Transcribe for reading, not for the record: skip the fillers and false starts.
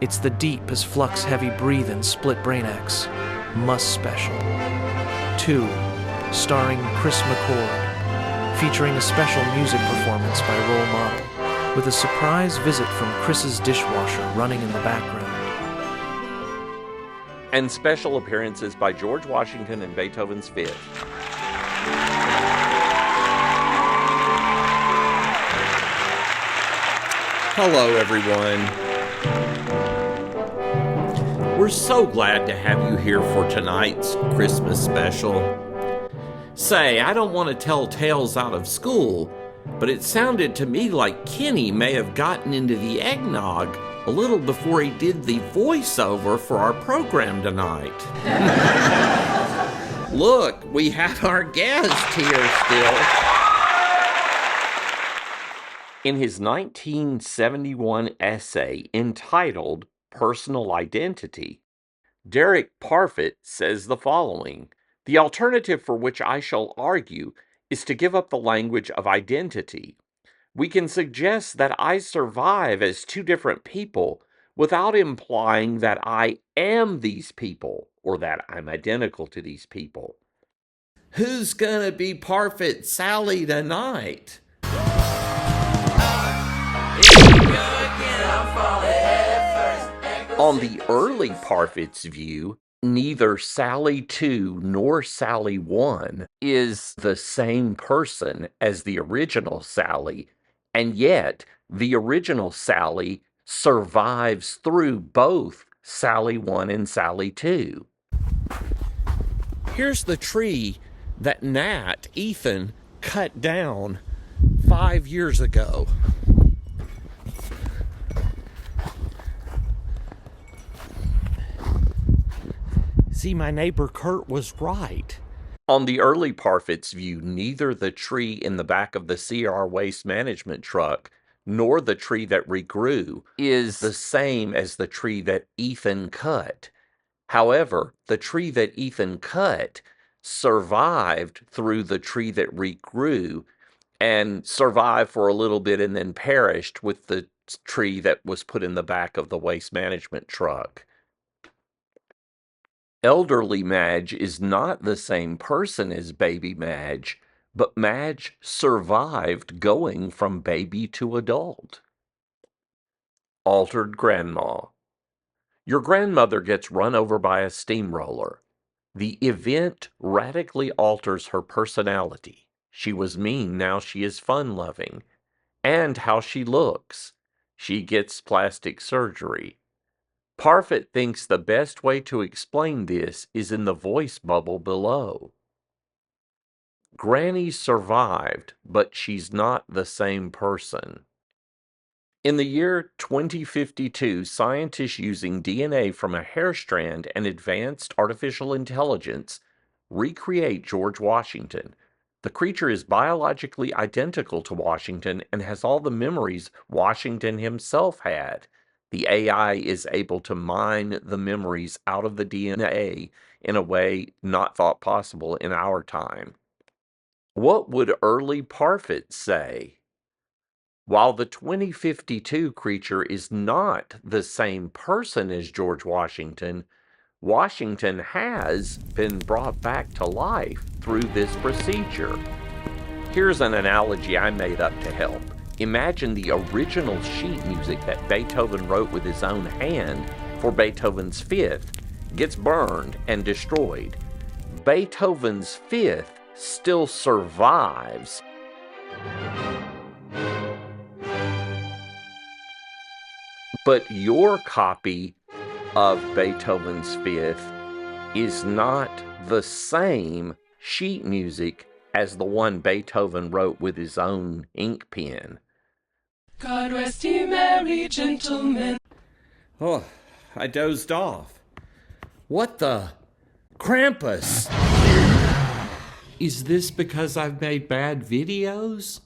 It's the deep as Flux heavy Breathin split brain X Must Special 2, starring Chris McCord, featuring a special music performance by Role Model, with a surprise visit from Chris's dishwasher running in the background. And special appearances by George Washington and Beethoven's Fifth. Hello, everyone. We're so glad to have you here for tonight's Christmas special. Say, I don't want to tell tales out of school, but it sounded to me like Kenny may have gotten into the eggnog a little before he did the voiceover for our program tonight. Look, we have our guest here still. In his 1971 essay entitled Personal Identity, Derek Parfit says the following: "The alternative for which I shall argue is to give up the language of identity. We can suggest that I survive as two different people without implying that I am these people or that I'm identical to these people." Who's gonna be Parfit Sally tonight? On the early Parfit's view, neither Sally 2 nor Sally 1 is the same person as the original Sally, and yet the original Sally survives through both Sally 1 and Sally 2. Here's the tree that Ethan, cut down 5 years ago. See, my neighbor Kurt was right. On the early Parfit's view, neither the tree in the back of the CR waste management truck nor the tree that regrew is the same as the tree that Ethan cut. However, the tree that Ethan cut survived through the tree that regrew and survived for a little bit and then perished with the tree that was put in the back of the waste management truck. Elderly Madge is not the same person as baby Madge, but Madge survived going from baby to adult. Altered Grandma. Your grandmother gets run over by a steamroller. The event radically alters her personality. She was mean, now she is fun-loving. And how she looks. She gets plastic surgery. Parfit thinks the best way to explain this is in the voice bubble below. Granny survived, but she's not the same person. In the year 2052, scientists using DNA from a hair strand and advanced artificial intelligence recreate George Washington. The creature is biologically identical to Washington and has all the memories Washington himself had. The AI is able to mine the memories out of the DNA in a way not thought possible in our time. What would early Parfit say? While the 2052 creature is not the same person as George Washington, Washington has been brought back to life through this procedure. Here's an analogy I made up to help. Imagine the original sheet music that Beethoven wrote with his own hand for Beethoven's Fifth gets burned and destroyed. Beethoven's Fifth still survives. But your copy of Beethoven's Fifth is not the same sheet music as the one Beethoven wrote with his own ink pen. God rest ye merry gentlemen. Oh, I dozed off. What the? Krampus! Is this because I've made bad videos?